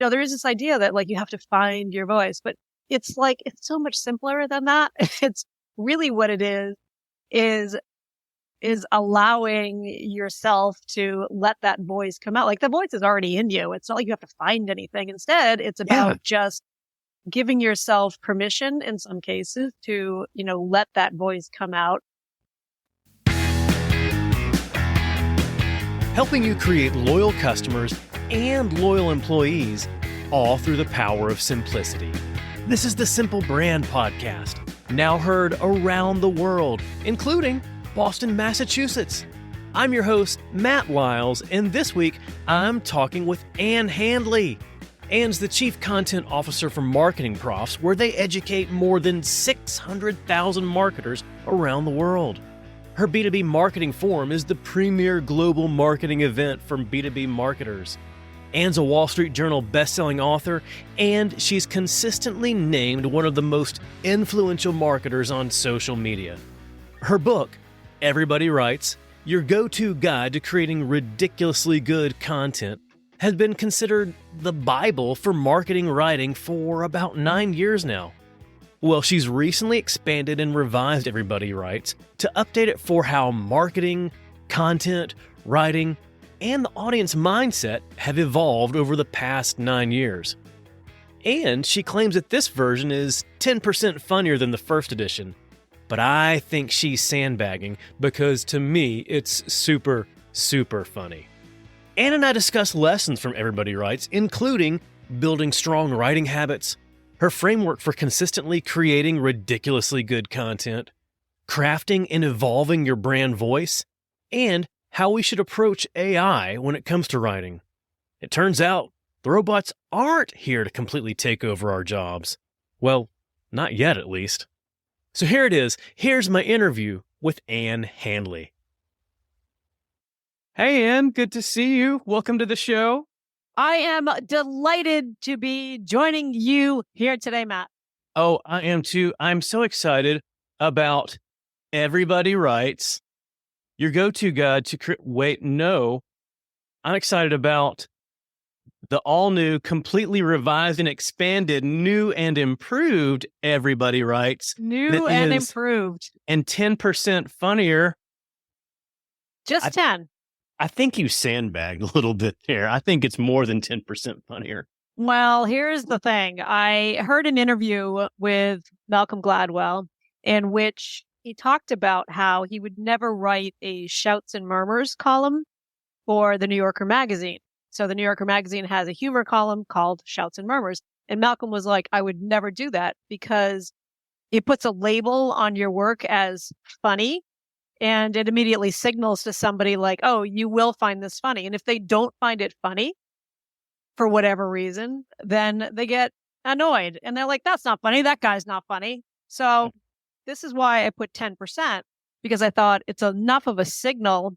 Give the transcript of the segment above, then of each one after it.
there is this idea that like you have to find your voice, but it's so much simpler than that. It's really what it is allowing yourself to let that voice come out. Like the voice is already in you. It's not like you have to find anything. Instead, it's about just giving yourself permission in some cases to, let that voice come out. Helping you create loyal customers and loyal employees, all through the power of simplicity. This is the Simple Brand Podcast, now heard around the world, including Boston, Massachusetts. I'm your host, Matt Lyles, and this week I'm talking with Ann Handley. Ann's the Chief Content Officer for MarketingProfs, where they educate more than 600,000 marketers around the world. Her B2B Marketing Forum is the premier global marketing event for B2B marketers. Ann's a Wall Street Journal bestselling author, and she's consistently named one of the most influential marketers on social media. Her book, Everybody Writes, Your Go-To Guide to Creating Ridiculously Good Content, has been considered the Bible for marketing writing for about 9 years now. Well, she's recently expanded and revised Everybody Writes to update it for how marketing, content, writing, and the audience mindset have evolved over the past 9 years. And she claims that this version is 10% funnier than the first edition. But I think she's sandbagging because to me, it's super, super funny. Ann and I discuss lessons from Everybody Writes, including building strong writing habits, her framework for consistently creating ridiculously good content, crafting and evolving your brand voice, and how we should approach AI when it comes to writing. It turns out the robots aren't here to completely take over our jobs. Well, not yet at least. So here it is. Here's my interview with Ann Handley. Hey, Ann, good to see you. Welcome to the show. I am delighted to be joining you here today, Matt. Oh, I am too. I'm so excited about Everybody Writes, Your Go-To Guide to I'm excited about the all-new, completely revised and expanded, new and improved Everybody Writes. New and improved. And 10% funnier. Just 10. I think you sandbagged a little bit there. I think it's more than 10% funnier. Well, here's the thing. I heard an interview with Malcolm Gladwell in which he talked about how he would never write a Shouts and Murmurs column for the New Yorker magazine. So the New Yorker magazine has a humor column called Shouts and Murmurs. And Malcolm was like, I would never do that because it puts a label on your work as funny. And it immediately signals to somebody like, oh, you will find this funny. And if they don't find it funny for whatever reason, then they get annoyed. And they're like, that's not funny. That guy's not funny. So this is why I put 10%, because I thought it's enough of a signal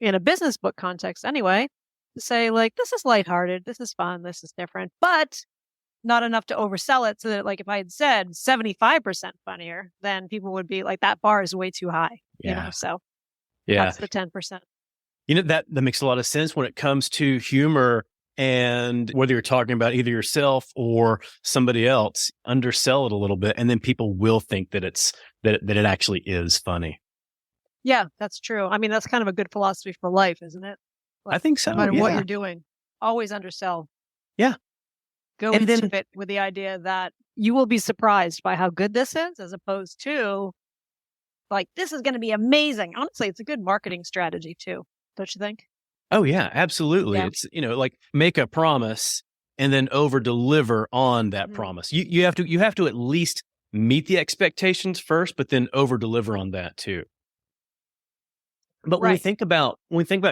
in a business book context anyway, to say like, this is lighthearted. This is fun. This is different, but not enough to oversell it so that like if I had said 75% funnier, then people would be like, that bar is way too high. Yeah. So that's the 10%. That makes a lot of sense when it comes to humor, and whether you're talking about either yourself or somebody else, undersell it a little bit, and then people will think that it actually is funny. Yeah, that's true. I mean, that's kind of a good philosophy for life, isn't it? Like, I think so. No matter what you're doing, always undersell. Yeah. Go into it with the idea that you will be surprised by how good this is, as opposed to like, this is going to be amazing. Honestly, it's a good marketing strategy too. Don't you think? Oh yeah, absolutely. Yeah. It's, like make a promise and then over deliver on that promise. You have to at least meet the expectations first, but then over deliver on that too. But when we think about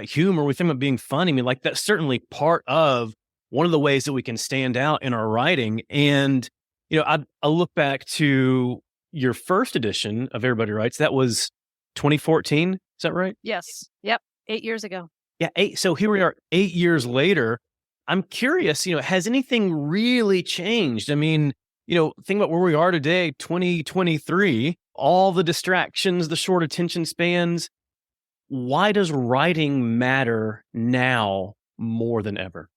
humor, we think about being funny. I mean, like that's certainly part of one of the ways that we can stand out in our writing. And, I look back to your first edition of Everybody Writes. That was 2014. Is that right? Yes. Yep. 8 years ago. Yeah. So here we are 8 years later. I'm curious, has anything really changed? I mean, think about where we are today, 2023, all the distractions, the short attention spans. Why does writing matter now more than ever?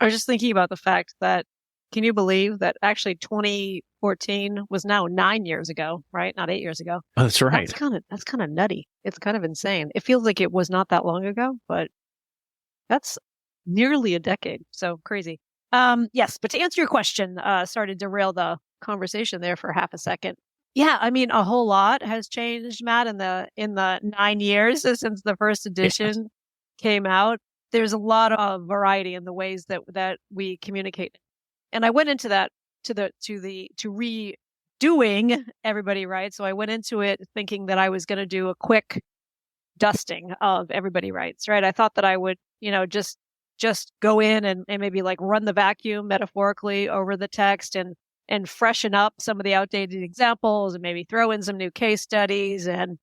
I was just thinking about the fact that, can you believe that actually 2014 was now 9 years ago, right? Not 8 years ago. Oh, that's right. That's kind of nutty. It's kind of insane. It feels like it was not that long ago, but that's nearly a decade. So crazy. Yes, but to answer your question, sorry to derail the conversation there for half a second. Yeah, I mean, a whole lot has changed, Matt, in the 9 years since the first Yes. edition came out. There's a lot of variety in the ways that we communicate. And I went into that to redoing Everybody Writes. So I went into it thinking that I was going to do a quick dusting of Everybody Writes, right? I thought that I would, just go in and maybe like run the vacuum metaphorically over the text and freshen up some of the outdated examples and maybe throw in some new case studies and,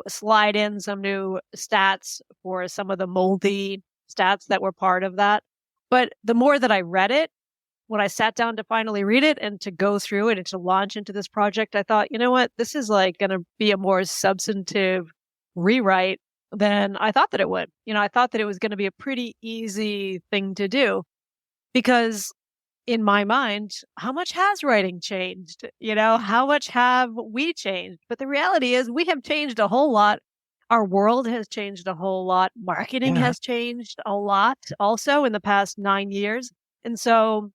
slide in some new stats for some of the moldy stats that were part of that. But the more that I read it, when I sat down to finally read it and to go through it and to launch into this project, I thought, you know what, this is like going to be a more substantive rewrite than I thought that it would. I thought that it was going to be a pretty easy thing to do because in my mind, how much has writing changed? How much have we changed? But the reality is we have changed a whole lot. Our world has changed a whole lot. Marketing Yeah. has changed a lot also in the past 9 years. And so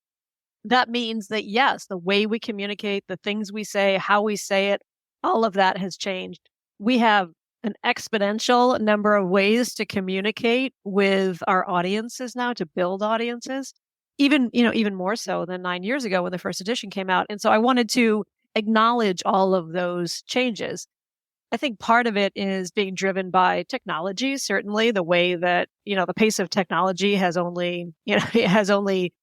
that means that, yes, the way we communicate, the things we say, how we say it, all of that has changed. We have an exponential number of ways to communicate with our audiences now, to build audiences, even more so than 9 years ago when the first edition came out. And so I wanted to acknowledge all of those changes. I think part of it is being driven by technology. Certainly, the way that the pace of technology has only it has only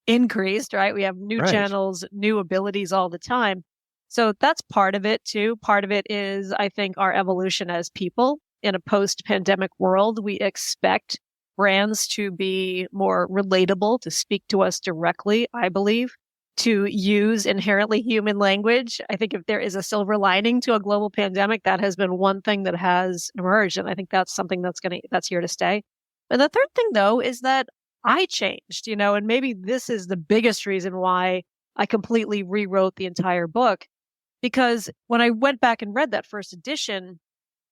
increased. Right, we have new Right. channels, new abilities all the time. So that's part of it too. Part of it is, I think, our evolution as people in a post-pandemic world. We expect brands to be more relatable, to speak to us directly. I believe, to use inherently human language. I think if there is a silver lining to a global pandemic, that has been one thing that has emerged. And I think that's something that's here to stay. And the third thing though, is that I changed, and maybe this is the biggest reason why I completely rewrote the entire book. Because when I went back and read that first edition,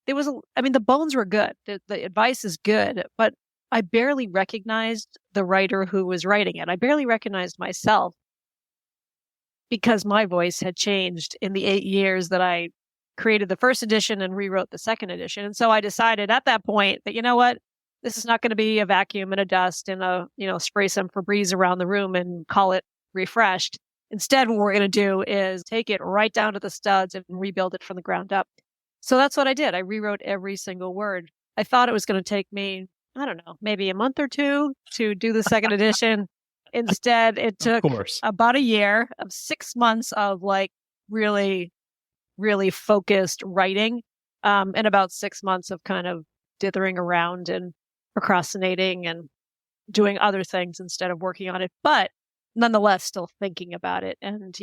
the bones were good. The advice is good, but I barely recognized the writer who was writing it. I barely recognized myself, because my voice had changed in the 8 years that I created the first edition and rewrote the second edition. And so I decided at that point that, you know what, this is not going to be a vacuum and a dust and spray some Febreze around the room and call it refreshed. Instead, what we're going to do is take it right down to the studs and rebuild it from the ground up. So that's what I did. I rewrote every single word. I thought it was going to take me, I don't know, maybe a month or two to do the second edition. Instead, it took about a year of 6 months of like really, really focused writing, and about 6 months of kind of dithering around and procrastinating and doing other things instead of working on it. But nonetheless, still thinking about it. And,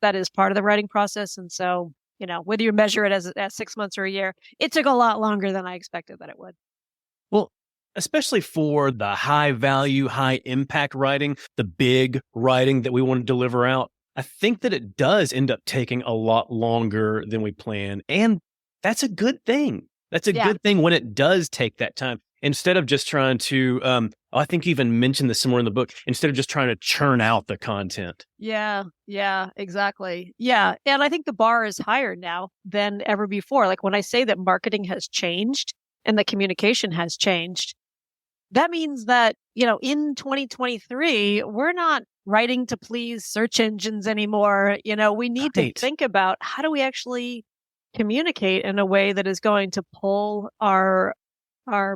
that is part of the writing process. And so, whether you measure it as 6 months or a year, it took a lot longer than I expected that it would. Well, especially for the high value, high impact writing, the big writing that we want to deliver out, I think that it does end up taking a lot longer than we plan. And that's a good thing. That's a good thing when it does take that time. Instead of just trying to, I think you even mentioned this somewhere in the book, instead of just trying to churn out the content. Yeah, exactly. Yeah. And I think the bar is higher now than ever before. Like when I say that marketing has changed and the communication has changed, that means that, in 2023, we're not writing to please search engines anymore. We need to think about how do we actually communicate in a way that is going to pull our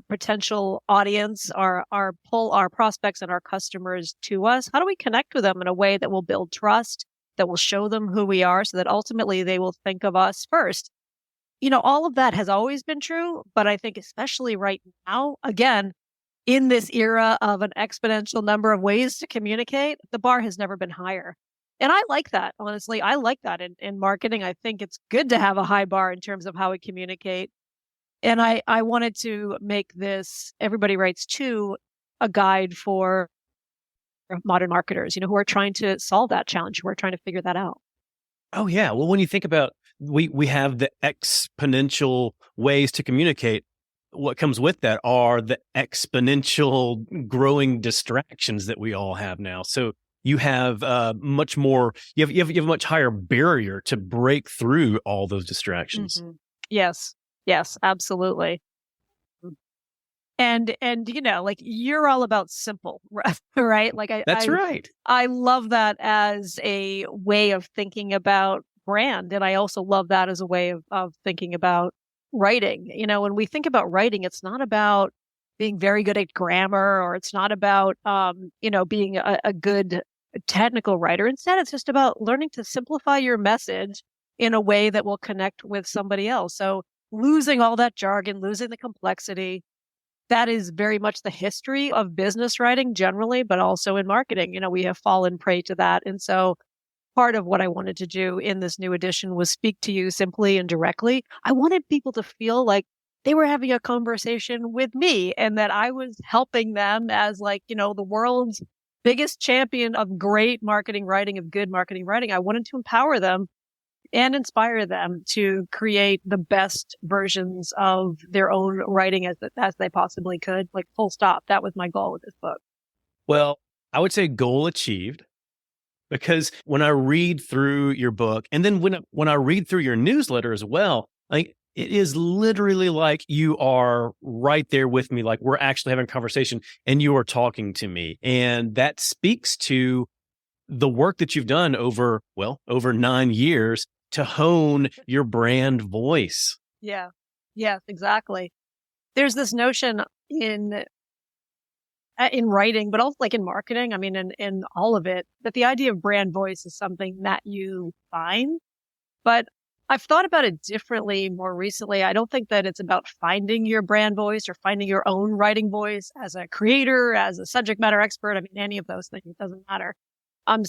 potential audience, pull our prospects and our customers to us. How do we connect with them in a way that will build trust, that will show them who we are so that ultimately they will think of us first? All of that has always been true, but I think especially right now, again, in this era of an exponential number of ways to communicate, the bar has never been higher. And I like that, honestly. I like that in marketing. I think it's good to have a high bar in terms of how we communicate. And I wanted to make this Everybody Writes 2 a guide for modern marketers, who are trying to solve that challenge, who are trying to figure that out. Oh yeah. Well, when you think about we have the exponential ways to communicate. What comes with that are the exponential growing distractions that we all have now. So you have much more. You have a much higher barrier to break through all those distractions. Mm-hmm. Yes. Yes. Absolutely. And like you're all about simple, right? Like That's right. I love that as a way of thinking about brand. And I also love that as a way of thinking about writing. When we think about writing, it's not about being very good at grammar, or it's not about, being a good technical writer. Instead, it's just about learning to simplify your message in a way that will connect with somebody else. So losing all that jargon, losing the complexity, that is very much the history of business writing generally, but also in marketing. We have fallen prey to that. And so part of what I wanted to do in this new edition was speak to you simply and directly. I wanted people to feel like they were having a conversation with me and that I was helping them as the world's biggest champion of great marketing writing, of good marketing writing. I wanted to empower them and inspire them to create the best versions of their own writing as they possibly could. Like full stop. That was my goal with this book. Well, I would say goal achieved, because when I read through your book, and then when I read through your newsletter as well, like it is literally like you are right there with me. Like we're actually having a conversation and you are talking to me. And that speaks to the work that you've done over 9 years to hone your brand voice. Yeah. Yes, exactly. There's this notion in writing, but also like in marketing, I mean, in all of it, that the idea of brand voice is something that you find. But I've thought about it differently more recently. I don't think that it's about finding your brand voice or finding your own writing voice as a creator, as a subject matter expert. I mean, any of those things, it doesn't matter.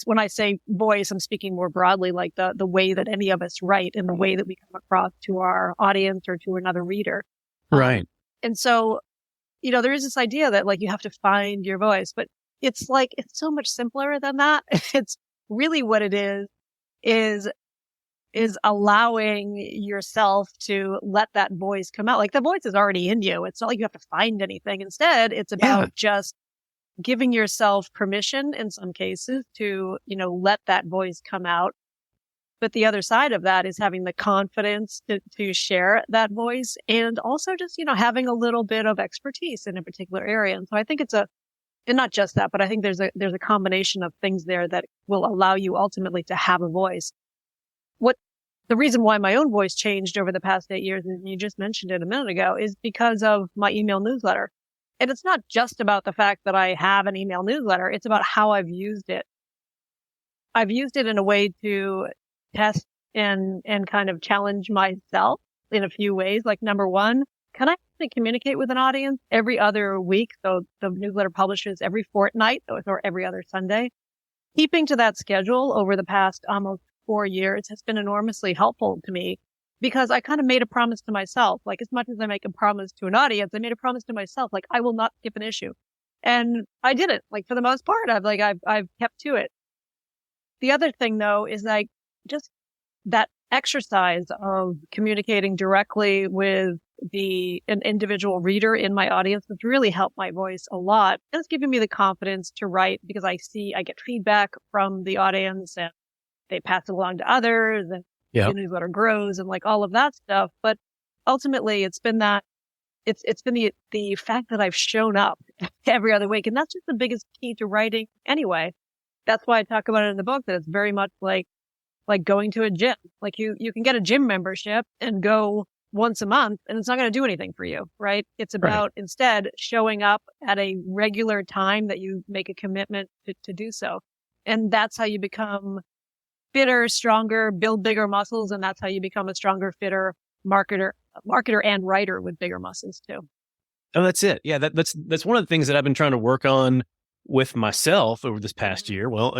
When I say voice, I'm speaking more broadly, like the way that any of us write and the way that we come across to our audience or to another reader. Right. And so, there is this idea that like you have to find your voice, but it's so much simpler than that. It's really what it is allowing yourself to let that voice come out. Like the voice is already in you. It's not like you have to find anything. Instead, it's about just giving yourself permission in some cases to, let that voice come out. But the other side of that is having the confidence to share that voice, and also just, having a little bit of expertise in a particular area. And so I think and not just that, but I think there's a combination of things there that will allow you ultimately to have a voice. The reason why my own voice changed over the past 8 years, and you just mentioned it a minute ago, is because of my email newsletter. And it's not just about the fact that I have an email newsletter. It's about how I've used it. I've used it in a way to test and kind of challenge myself in a few ways. Like number one, can I actually communicate with an audience every other week? So the newsletter publishes every fortnight or every other Sunday. Keeping to that schedule over the past almost 4 years has been enormously helpful to me, because I kind of made a promise to myself. Like as much as I make a promise to an audience, I made a promise to myself, like I will not skip an issue. And I didn't. Like for the most part, I've kept to it. The other thing though is like just that exercise of communicating directly with an individual reader in my audience has really helped my voice a lot. And it's giving me the confidence to write, because I get feedback from the audience and they pass it along to others, and the newsletter grows and like all of that stuff. But ultimately it's been the fact that I've shown up every other week. And that's just the biggest key to writing anyway. That's why I talk about it in the book, that it's very much like going to a gym. Like you can get a gym membership and go once a month and it's not going to do anything for you, right? It's about instead showing up at a regular time that you make a commitment to do so. And that's how you become fitter, stronger, build bigger muscles. And that's how you become a stronger, fitter marketer and writer with bigger muscles too. Oh, that's it. Yeah. That's one of the things that I've been trying to work on with myself over this past year. Well,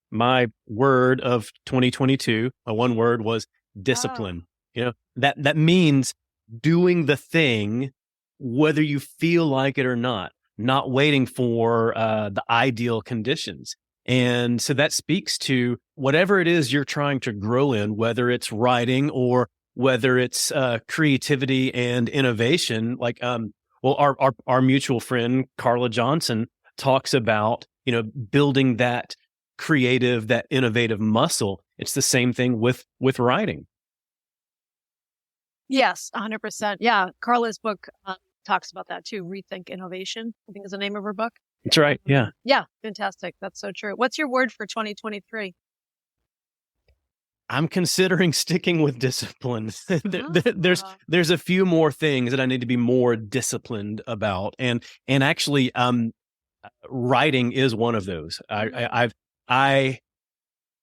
my word of 2022, my one word was discipline. That means doing the thing, whether you feel like it or not. not waiting for the ideal conditions. And so that speaks to whatever it is you're trying to grow in, whether it's writing or whether it's creativity and innovation. Like, our mutual friend, Carla Johnson, talks about, building that creative, that innovative muscle. It's the same thing with writing. Yes, 100%. Yeah. Carla's book talks about that too. Rethink Innovation, I think is the name of her book. That's right. Yeah. Yeah. Fantastic. That's so true. What's your word for 2023? I'm considering sticking with discipline. There's a few more things that I need to be more disciplined about. And actually, writing is one of those. I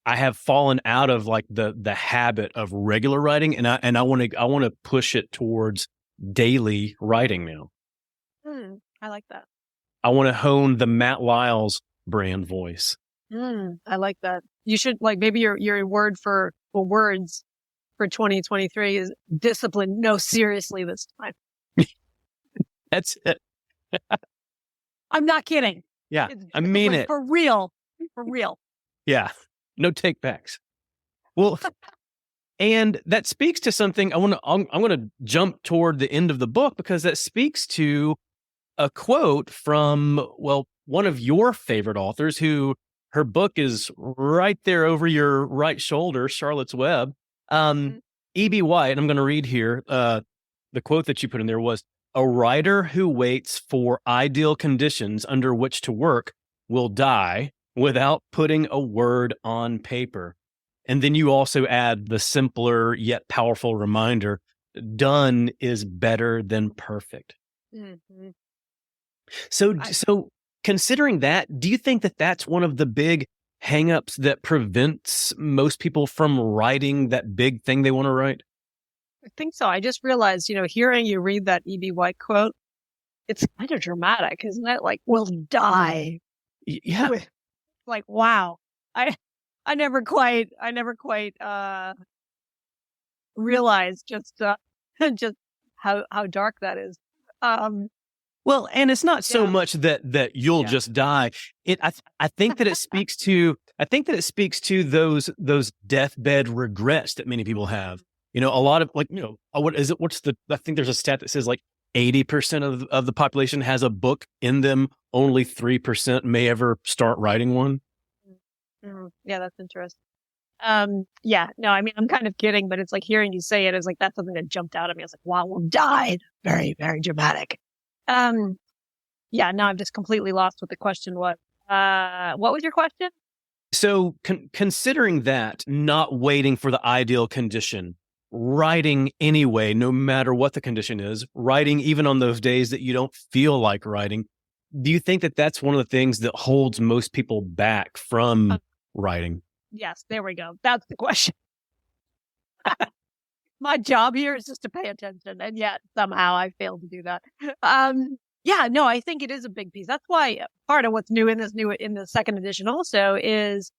have fallen out of like the habit of regular writing, and I want to push it towards daily writing now. I like that. I want to hone the Matt Lyles brand voice. I like that. You should maybe your word for words for 2023 is discipline. No, seriously, this time. That's it. I'm not kidding. Yeah, I mean it. For real. For real. Yeah. No take backs. Well, and that speaks to something I'm going to jump toward the end of the book, because that speaks to a quote from, one of your favorite authors, who her book is right there over your right shoulder, Charlotte's Web. E.B. White, I'm going to read here. The quote that you put in there was, "A writer who waits for ideal conditions under which to work will die without putting a word on paper." And then you also add the simpler yet powerful reminder, done is better than perfect. Mm-hmm. So considering that, do you think that that's one of the big hangups that prevents most people from writing that big thing they want to write? I think so. I just realized, hearing you read that E.B. White quote, it's kind of dramatic, isn't it? Like, we'll die. Yeah. Like, wow. I never quite realized just how dark that is. Well, and it's not so much that you'll just die. I think that it speaks to those deathbed regrets that many people have. A lot of what is it? I think there's a stat that says 80% of the population has a book in them. Only 3% may ever start writing one. Yeah, that's interesting. Yeah, no, I mean, I'm kind of kidding, but it's like hearing you say it is like, that's something that jumped out at me. I was like, wow, we'll die. Very, very dramatic. Yeah, no, I'm just completely lost what the question was. What was your question? So considering that, not waiting for the ideal condition, writing anyway, no matter what the condition is, writing even on those days that you don't feel like writing, do you think that that's one of the things that holds most people back from writing? Yes, there we go. That's the question. My job here is just to pay attention, and yet somehow I failed to do that. Yeah, no, I think it is a big piece. That's why part of what's new in the second edition also is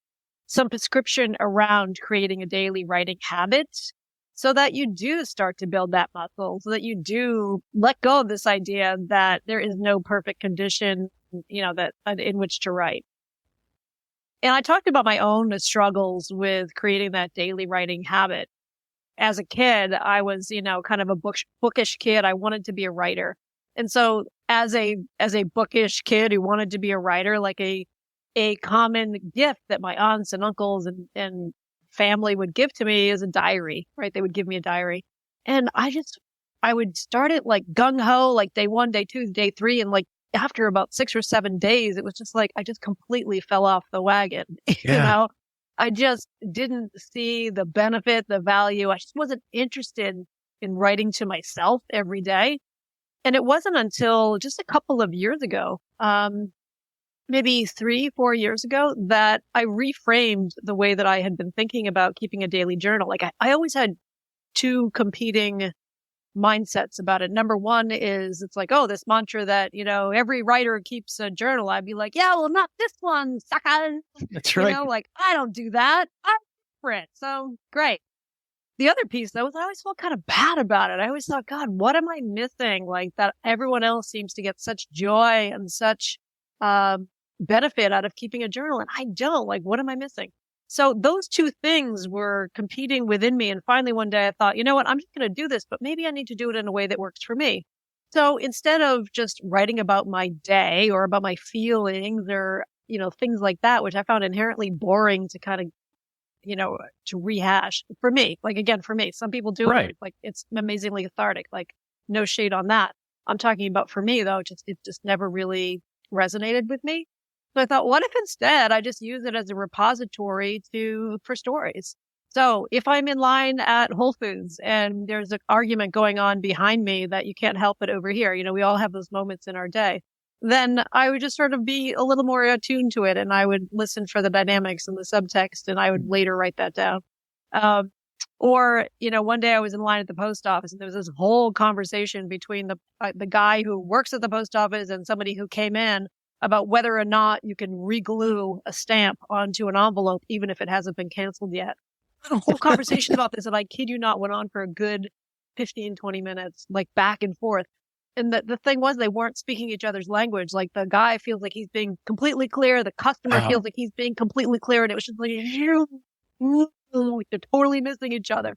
some prescription around creating a daily writing habit, so that you do start to build that muscle, so that you do let go of this idea that there is no perfect condition, that in which to write. And I talked about my own struggles with creating that daily writing habit. As a kid, I was, kind of a bookish kid. I wanted to be a writer. And so as a bookish kid who wanted to be a writer, like a common gift that my aunts and uncles and family would give to me is a diary, right? They would give me a diary. And I would start it like gung ho, like day 1, day 2, day 3. And after about 6 or 7 days, it was just I just completely fell off the wagon. Yeah. I just didn't see the benefit, the value. I just wasn't interested in writing to myself every day. And it wasn't until just a couple of years ago, maybe 3-4 years ago, that I reframed the way that I had been thinking about keeping a daily journal. I always had two competing mindsets about it. Number one is it's this mantra that, every writer keeps a journal. I'd be like, yeah, well, not this one, sucker. That's right. I don't do that. I'm different. So great. the other piece though was I always felt kind of bad about it. I always thought, God, what am I missing? Like that everyone else seems to get such joy and such benefit out of keeping a journal, and I don't. Like, what am I missing? So those two things were competing within me. And finally, one day I thought, you know what, I'm just going to do this, but maybe I need to do it in a way that works for me. So instead of just writing about my day or about my feelings or, things like that, which I found inherently boring to kind of, to rehash for me, like, again, for me, some people do Right. it. Like, it's amazingly cathartic, like no shade on that. I'm talking about for me though, it just never really resonated with me. So I thought, what if instead I just use it as a repository for stories? So if I'm in line at Whole Foods and there's an argument going on behind me that you can't help but overhear, we all have those moments in our day, then I would just sort of be a little more attuned to it, and I would listen for the dynamics and the subtext, and I would later write that down. Or, one day I was in line at the post office and there was this whole conversation between the guy who works at the post office and somebody who came in about whether or not you can reglue a stamp onto an envelope, even if it hasn't been canceled yet. A whole conversation about this, and I kid you not, went on for a good 15, 20 minutes, like back and forth. And the thing was, they weren't speaking each other's language. Like the guy feels like he's being completely clear. The customer Wow. feels like he's being completely clear. And it was just like, they're totally missing each other.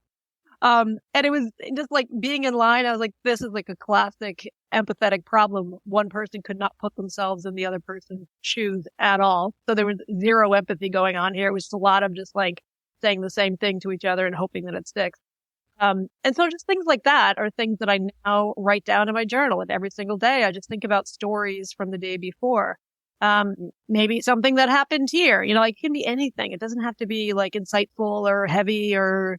And it was just like being in line. I was like, this is like a classic empathetic problem. One person could not put themselves in the other person's shoes at all. So there was zero empathy going on here. It was just a lot of just like saying the same thing to each other and hoping that it sticks. And so just things like that are things that I now write down in my journal. And every single day, I just think about stories from the day before. Maybe something that happened here, it can be anything. It doesn't have to be like insightful or heavy or,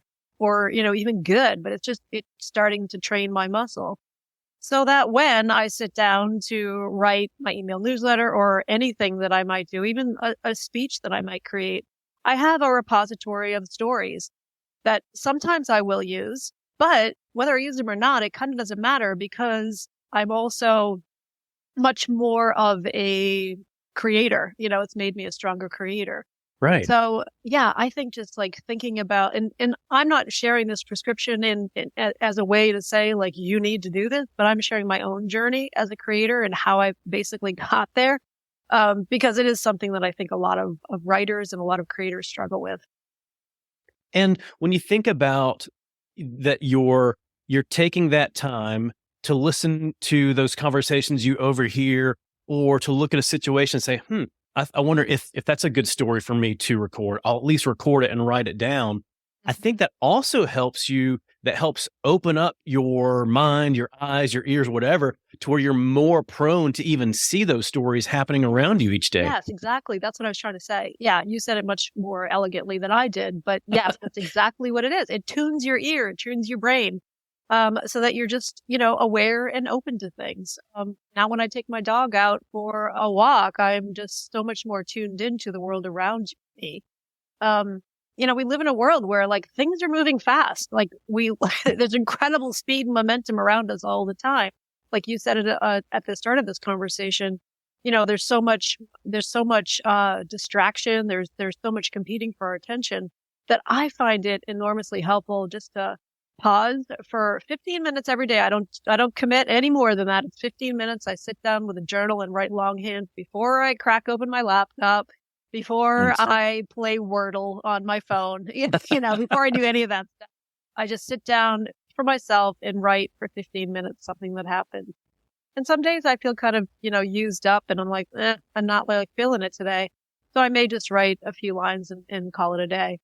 even good, but it's starting to train my muscle so that when I sit down to write my email newsletter or anything that I might do, even a speech that I might create, I have a repository of stories that sometimes I will use, but whether I use them or not, it kind of doesn't matter because I'm also much more of a creator. It's made me a stronger creator. Right. So yeah, I think just like thinking about, and I'm not sharing this prescription as a way to say like, you need to do this, but I'm sharing my own journey as a creator and how I basically got there. Because it is something that I think a lot of writers and a lot of creators struggle with. And when you think about that, you're taking that time to listen to those conversations you overhear, or to look at a situation and say, I wonder if that's a good story for me to record. I'll at least record it and write it down. I think that also helps open up your mind, your eyes, your ears, whatever, to where you're more prone to even see those stories happening around you each day. Yes, exactly. That's what I was trying to say. Yeah, you said it much more elegantly than I did, but yes, that's exactly what it is. It tunes your ear, it tunes your brain, so that you're just, aware and open to things. Now when I take my dog out for a walk, I'm just so much more tuned into the world around me. We live in a world where like things are moving fast. Like there's incredible speed and momentum around us all the time. Like you said at the start of this conversation, there's so much distraction. There's so much competing for our attention that I find it enormously helpful just to pause for 15 minutes every day. I don't commit any more than that. It's 15 minutes. I sit down with a journal and write longhand before I crack open my laptop, before I play Wordle on my phone, before I do any of that stuff. I just sit down for myself and write for 15 minutes, something that happened. And some days I feel kind of, used up and I'm like, I'm not like feeling it today. So I may just write a few lines and call it a day.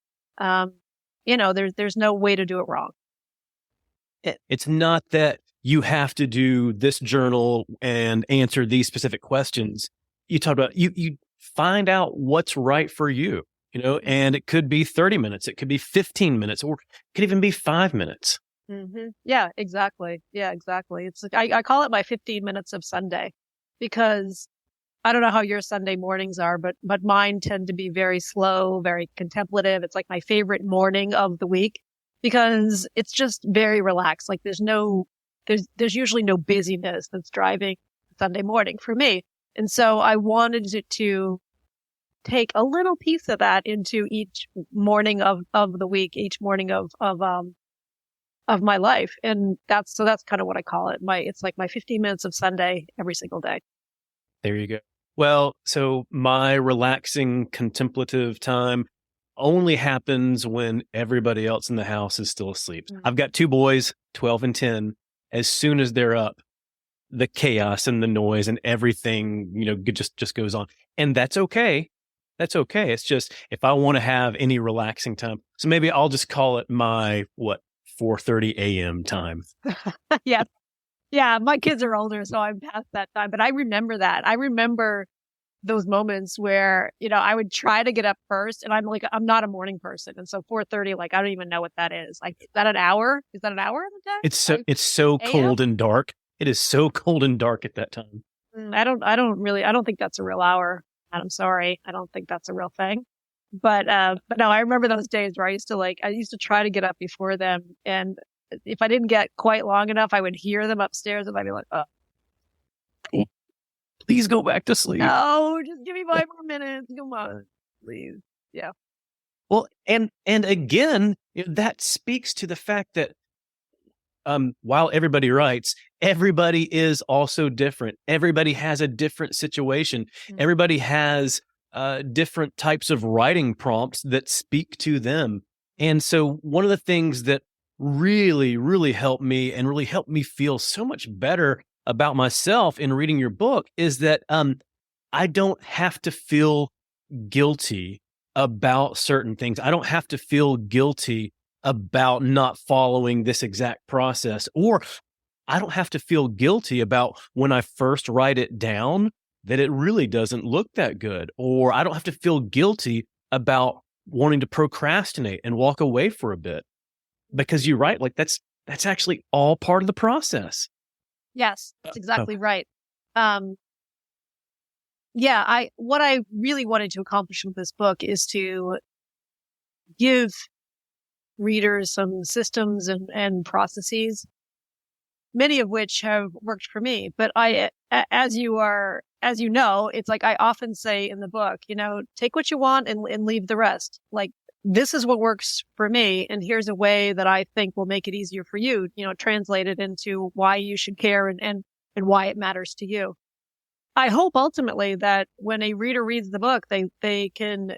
There's no way to do it wrong. It's not that you have to do this journal and answer these specific questions. You talk about, you find out what's right for you, and it could be 30 minutes, it could be 15 minutes, or it could even be 5 minutes. Mm-hmm. Yeah, exactly. It's like, I call it my 15 minutes of Sunday because I don't know how your Sunday mornings are, but mine tend to be very slow, very contemplative. It's like my favorite morning of the week because it's just very relaxed. Like there's usually no busyness that's driving Sunday morning for me. And so I wanted to take a little piece of that into each morning of the week, each morning of of my life. And that's kind of what I call it. It's like my 15 minutes of Sunday every single day. There you go. Well, so my relaxing contemplative time only happens when everybody else in the house is still asleep. I've got two boys, 12 and 10. As soon as they're up, the chaos and the noise and everything, just goes on. And that's okay. That's okay. It's just if I want to have any relaxing time. So maybe I'll just call it my 4:30 a.m. time. Yeah. Yeah, my kids are older, so I'm past that time. But I remember that. I remember those moments where, I would try to get up first, and I'm not a morning person. And so 4:30, I don't even know what that is. Like, is that an hour? Is that an hour of the day? It's so cold and dark. It is so cold and dark at that time. I don't think that's a real hour. I'm sorry. I don't think that's a real thing. But no, I remember those days where I used to try to get up before them. And if I didn't get quite long enough, I would hear them upstairs and I'd be like, oh, please go back to sleep. No, just give me 5 more minutes. Come on, please. Yeah. Well, and again, that speaks to the fact that while everybody writes, everybody is also different. Everybody has a different situation. Mm-hmm. Everybody has different types of writing prompts that speak to them. And so one of the things that really, really helped me and really helped me feel so much better about myself in reading your book is that I don't have to feel guilty about certain things. I don't have to feel guilty about not following this exact process, or I don't have to feel guilty about when I first write it down that it really doesn't look that good, or I don't have to feel guilty about wanting to procrastinate and walk away for a bit, because you're right. Like that's actually all part of the process. Yes, that's exactly right. What I really wanted to accomplish with this book is to give readers some systems and processes, many of which have worked for me. But as you know, it's like I often say in the book, take what you want and leave the rest. Like, this is what works for me, and here's a way that I think will make it easier for you, translate it into why you should care and why it matters to you. I hope ultimately that when a reader reads the book, they can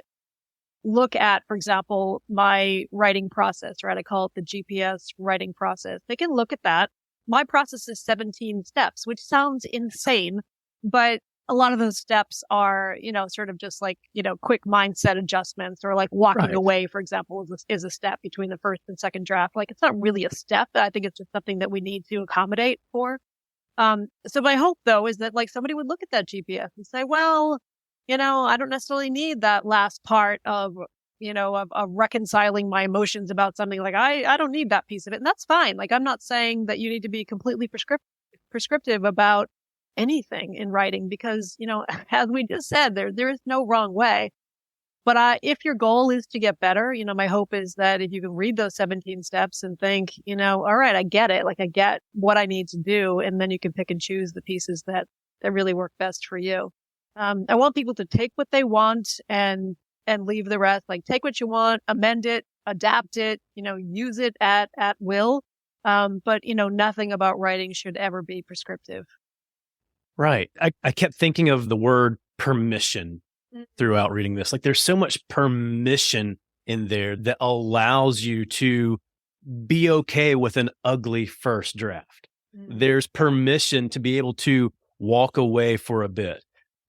look at, for example, my writing process, right? I call it the GPS writing process. They can look at that. My process is 17 steps, which sounds insane, but a lot of those steps are, sort of just like, quick mindset adjustments, or like walking away, for example, is a step between the first and second draft. Like, it's not really a step. I think it's just something that we need to accommodate for. So my hope, though, is that like somebody would look at that GPS and say, well, I don't necessarily need that last part of reconciling my emotions about something. Like, I don't need that piece of it. And that's fine. Like, I'm not saying that you need to be completely prescriptive about anything in writing, because, as we just said, there is no wrong way. But if your goal is to get better, my hope is that if you can read those 17 steps and think, all right, I get it. Like, I get what I need to do. And then you can pick and choose the pieces that really work best for you. I want people to take what they want and leave the rest. Like, take what you want, amend it, adapt it, use it at will. But nothing about writing should ever be prescriptive. Right. I kept thinking of the word permission throughout reading this. Like, there's so much permission in there that allows you to be okay with an ugly first draft. There's permission to be able to walk away for a bit.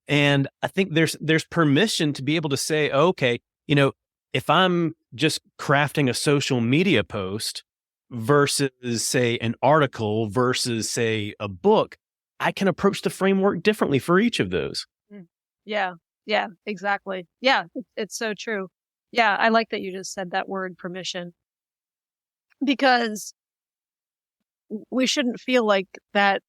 And I think there's permission to be able to say, okay, if I'm just crafting a social media post versus, say, an article versus, say, a book, I can approach the framework differently for each of those. Yeah, exactly. Yeah, it's so true. Yeah, I like that you just said that word, permission, because we shouldn't feel like that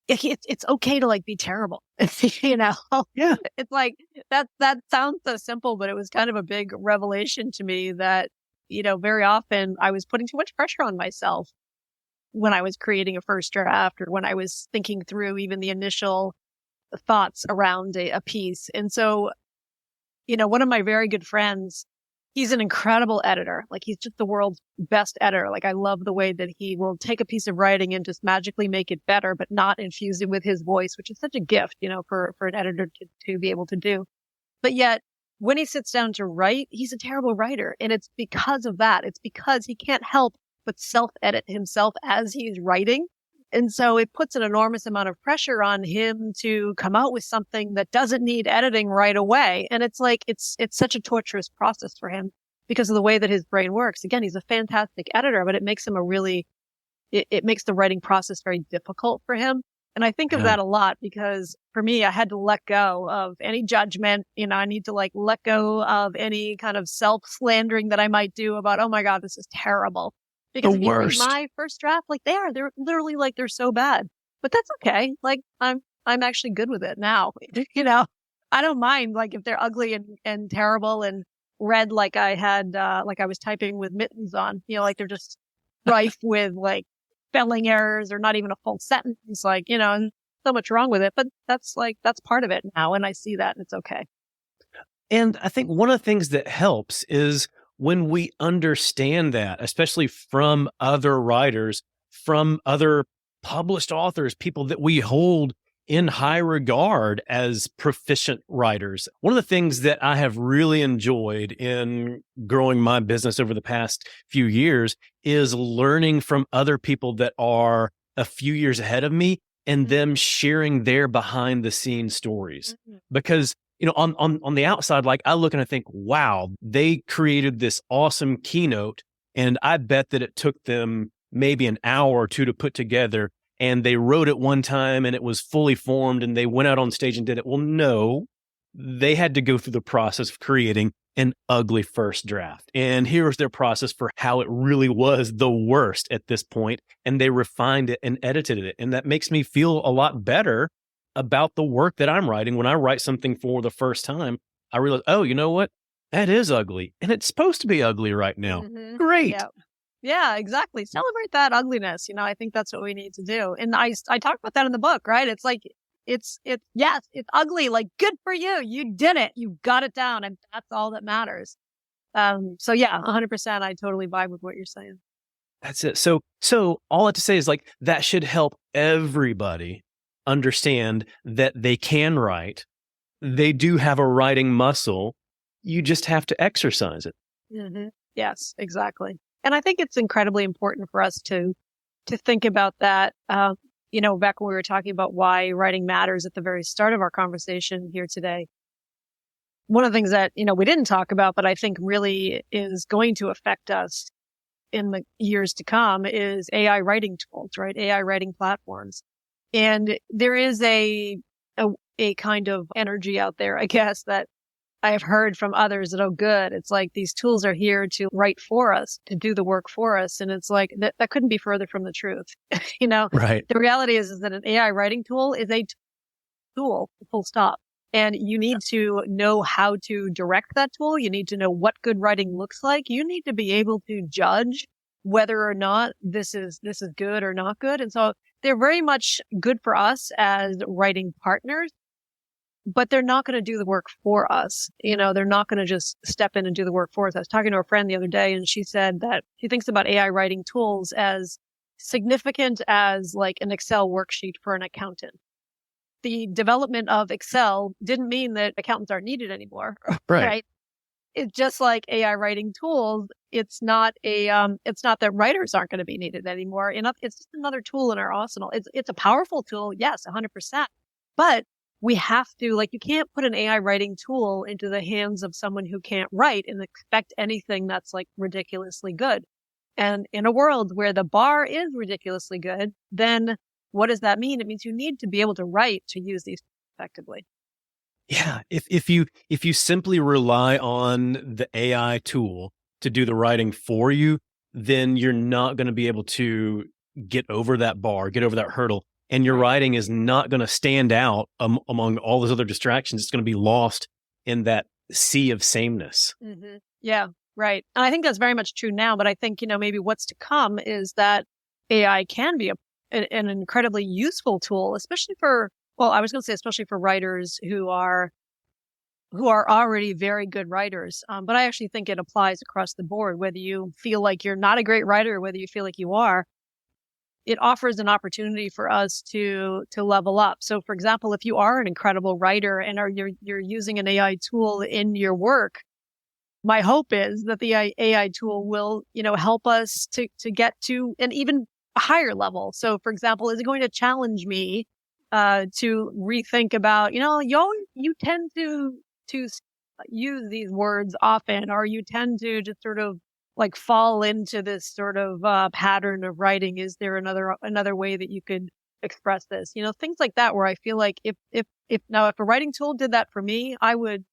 it's okay to like be terrible. Yeah. It's like that sounds so simple, but it was kind of a big revelation to me that, very often I was putting too much pressure on myself when I was creating a first draft, or when I was thinking through even the initial thoughts around a piece. And so, one of my very good friends He's an incredible editor. Like he's just the world's best editor. Like I love the way that he will take a piece of writing and just magically make it better, but not infuse it with his voice, which is such a gift, for an editor to be able to do. But yet when he sits down to write, he's a terrible writer. And it's because of that. It's because he can't help but self-edit himself as he's writing. And so it puts an enormous amount of pressure on him to come out with something that doesn't need editing right away. And it's like, it's such a torturous process for him because of the way that his brain works. Again, he's a fantastic editor, but it makes him it makes the writing process very difficult for him. And I think of that a lot because for me, I had to let go of any judgment. I need to let go of any kind of self-slandering that I might do about, oh my God, this is terrible. Because if you read my first draft, they're literally they're so bad, but that's okay. I'm actually good with it now. I don't mind if they're ugly and terrible and read I had, I was typing with mittens on, they're just rife with spelling errors or not even a full sentence, and so much wrong with it, but that's part of it now. And I see that and it's okay. And I think one of the things that helps is when we understand that, especially from other writers, from other published authors, people that we hold in high regard as proficient writers. One of the things that I have really enjoyed in growing my business over the past few years is learning from other people that are a few years ahead of me and them sharing their behind the scenes stories. Because on the outside, I look and I think, wow, they created this awesome keynote. And I bet that it took them maybe an hour or two to put together. And they wrote it one time and it was fully formed and they went out on stage and did it. Well, no, they had to go through the process of creating an ugly first draft. And here's their process for how it really was the worst at this point. And they refined it and edited it. And that makes me feel a lot better about the work that I'm writing. When I write something for the first time, I realize, oh, you know what? That is ugly. And it's supposed to be ugly right now. Great. Yeah, exactly. Celebrate that ugliness. I think that's what we need to do. And I talk about that in the book, right? It's yes, it's ugly. Good for you. You did it. You got it down. And that's all that matters. So yeah, 100%. I totally vibe with what you're saying. That's it. So all I have to say is that should help everybody understand that they can write. They do have a writing muscle. You just have to exercise it. Yes, exactly. And I think it's incredibly important for us to think about that. Back when we were talking about why writing matters at the very start of our conversation here today. One of the things that, we didn't talk about, but I think really is going to affect us in the years to come is AI writing tools, right? AI writing platforms. And there is a kind of energy out there, I guess, that I have heard from others that, oh, good. It's these tools are here to write for us, to do the work for us. And it's that couldn't be further from the truth. Right. The reality is that an AI writing tool is a tool, full stop. And you need to know how to direct that tool. You need to know what good writing looks like. You need to be able to judge whether or not this is good or not good. And so they're very much good for us as writing partners, but they're not going to do the work for us. They're not going to just step in and do the work for us. I was talking to a friend the other day and she said that she thinks about AI writing tools as significant as an Excel worksheet for an accountant. The development of Excel didn't mean that accountants aren't needed anymore. Right? It's just like AI writing tools. It's not that writers aren't going to be needed anymore. It's just another tool in our arsenal. It's a powerful tool. Yes, 100%. But we have to, you can't put an AI writing tool into the hands of someone who can't write and expect anything that's ridiculously good. And in a world where the bar is ridiculously good, then what does that mean? It means you need to be able to write to use these effectively. Yeah. If you simply rely on the AI tool to do the writing for you, then you're not going to be able to get over that bar, get over that hurdle. And your writing is not going to stand out among all those other distractions. It's going to be lost in that sea of sameness. Yeah, right. And I think that's very much true now. But I think, maybe what's to come is that AI can be an incredibly useful tool, especially for writers who are who are already very good writers. But I actually think it applies across the board, whether you feel like you're not a great writer or whether you feel like you are. It offers an opportunity for us to level up. So, for example, if you are an incredible writer and you're using an AI tool in your work, my hope is that the AI tool will, help us to get to an even higher level. So, for example, is it going to challenge me to rethink about, you tend to use these words often, or you tend to just sort of like fall into this sort of pattern of writing. Is there another way that you could express this? Things like that, where I feel like if a writing tool did that for me, I would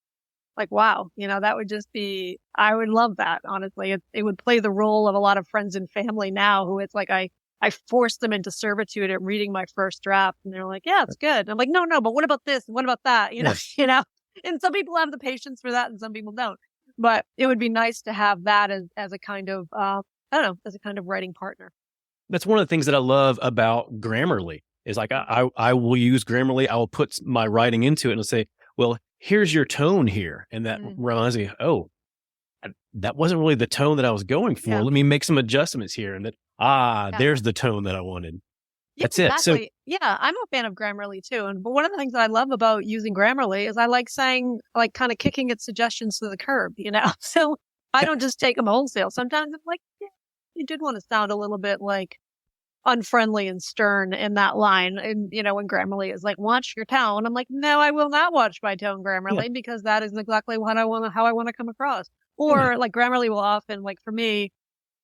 like, wow, that would just be, I would love that. Honestly, it would play the role of a lot of friends and family now who it's like, I forced them into servitude at reading my first draft, and they're like, yeah, it's good. And I'm like, no, but what about this? What about that? And some people have the patience for that and some people don't. But it would be nice to have that as a kind of, as a kind of writing partner. That's one of the things that I love about Grammarly is like, I will use Grammarly. I will put my writing into it and say, well, here's your tone here. And that reminds me, that wasn't really the tone that I was going for. Yeah. Let me make some adjustments here. And there's the tone that I wanted. That's exactly. it. So yeah, I'm a fan of Grammarly too. But one of the things that I love about using Grammarly is I like saying, like, kind of kicking its suggestions to the curb, So I don't just take them wholesale. Sometimes I'm like, yeah, you did want to sound a little bit like unfriendly and stern in that line. And, when Grammarly is like, watch your tone, I'm like, no, I will not watch my tone, Grammarly, because that is exactly how I want to come across. Or like Grammarly will often, like for me,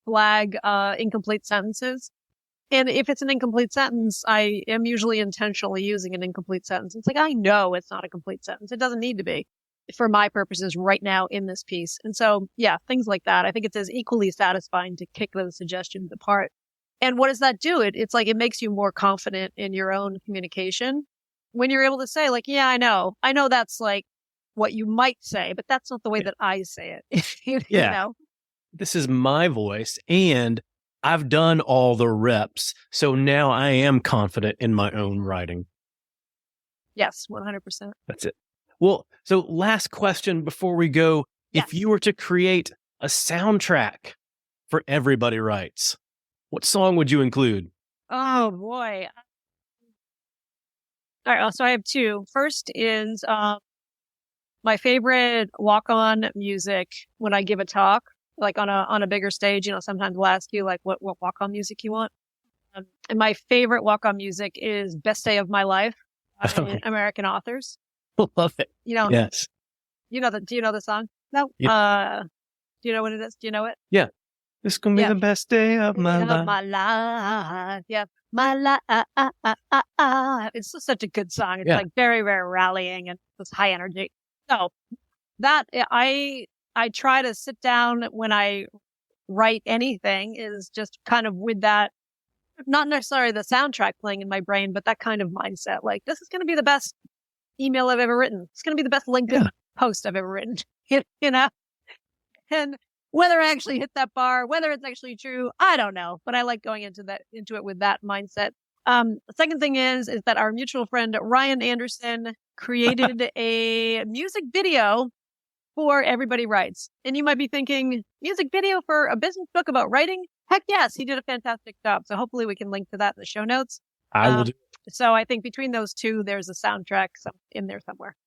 flag incomplete sentences. And if it's an incomplete sentence, I am usually intentionally using an incomplete sentence. It's like, I know it's not a complete sentence. It doesn't need to be for my purposes right now in this piece. And so, yeah, things like that. I think it's as equally satisfying to kick those suggestions apart. And what does that do? It's like, it makes you more confident in your own communication when you're able to say, like, yeah, I know that's like what you might say, but that's not the way that I say it. This is my voice, and I've done all the reps. So now I am confident in my own writing. Yes, 100%. That's it. Well, so last question before we go. Yes. If you were to create a soundtrack for Everybody Writes, what song would you include? Oh, boy. All right. So I have two. First is my favorite walk-on music when I give a talk, like on a bigger stage. Sometimes we'll ask you like what walk-on music you want. And my favorite walk-on music is "Best Day of My Life" by American authors. Love it. Yes. Do you know the song? No. Yep. Do you know what it is? Do you know it? Yeah. This is going to be the best day of my life. My life. Yeah. My life. It's just such a good song. It's like very, very rallying and it's high energy. So that I try to sit down when I write anything is just kind of with that, not necessarily the soundtrack playing in my brain, but that kind of mindset. Like, this is going to be the best email I've ever written. It's going to be the best LinkedIn post I've ever written, and whether I actually hit that bar, whether it's actually true, I don't know, but I like going into it with that mindset. The second thing is that our mutual friend, Ryan Anderson, created a music video for Everybody Writes. And you might be thinking, music video for a business book about writing? Heck yes, he did a fantastic job. So hopefully we can link to that in the show notes. I will do. So I think between those two, there's a soundtrack in there somewhere.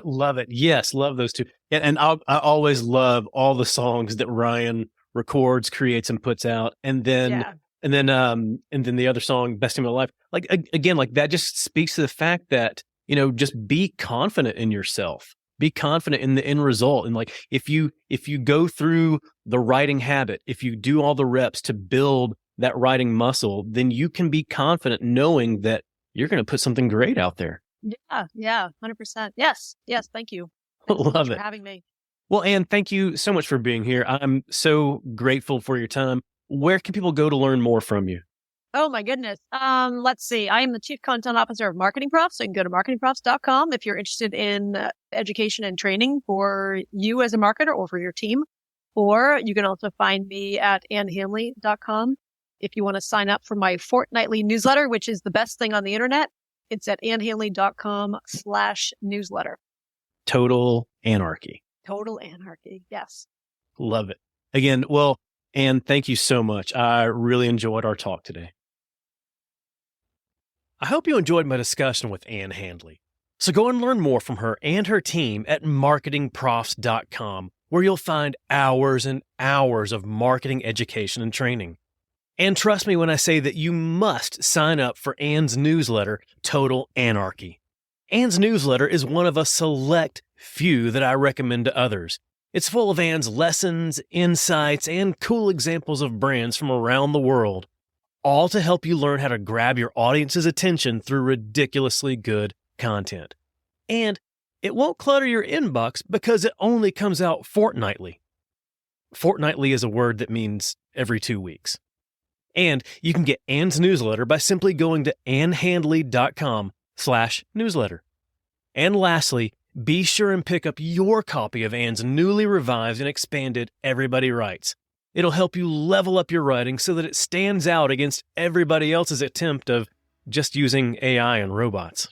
Love it. Yes, love those two. And I always love all the songs that Ryan records, creates, and puts out. And then the other song, "Best Day of My Life." Like, again, like that just speaks to the fact that, just be confident in yourself. Be confident in the end result. And like, if you go through the writing habit, if you do all the reps to build that writing muscle, then you can be confident knowing that you're going to put something great out there. Yeah, 100%. Yes. Thank you. Love it. For having me. Well, Anne, thank you so much for being here. I'm so grateful for your time. Where can people go to learn more from you? Oh my goodness. Let's see. I am the Chief Content Officer of MarketingProfs. So you can go to MarketingProfs.com if you're interested in education and training for you as a marketer or for your team. Or you can also find me at AnneHandley.com if you want to sign up for my fortnightly newsletter, which is the best thing on the internet. It's at AnneHandley.com/newsletter. Total anarchy. Total anarchy. Yes. Love it. Again, well, Anne, thank you so much. I really enjoyed our talk today. I hope you enjoyed my discussion with Anne Handley. So go and learn more from her and her team at MarketingProfs.com, where you'll find hours and hours of marketing education and training. And trust me when I say that you must sign up for Anne's newsletter, Total Anarchy. Anne's newsletter is one of a select few that I recommend to others. It's full of Anne's lessons, insights, and cool examples of brands from around the world, all to help you learn how to grab your audience's attention through ridiculously good content. And it won't clutter your inbox because it only comes out fortnightly. Fortnightly is a word that means every 2 weeks. And you can get Anne's newsletter by simply going to annehandley.com/newsletter. And lastly, be sure and pick up your copy of Anne's newly revised and expanded Everybody Writes. It'll help you level up your writing so that it stands out against everybody else's attempt of just using AI and robots.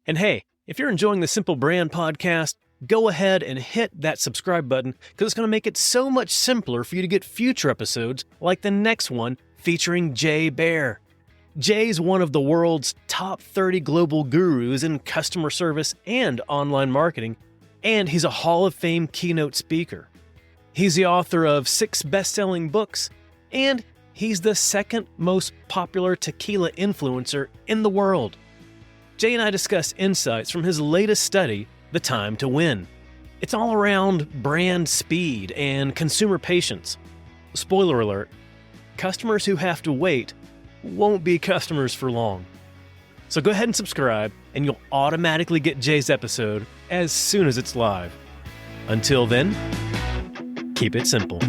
And hey, if you're enjoying the Simple Brand podcast, go ahead and hit that subscribe button because it's going to make it so much simpler for you to get future episodes like the next one featuring Jay Baer. Jay's one of the world's top 30 global gurus in customer service and online marketing, and he's a Hall of Fame keynote speaker. He's the author of 6 best-selling books, and he's the second most popular tequila influencer in the world. Jay and I discuss insights from his latest study, The Time to Win. It's all around brand speed and consumer patience. Spoiler alert, customers who have to wait won't be customers for long. So go ahead and subscribe, and you'll automatically get Jay's episode as soon as it's live. Until then, keep it simple.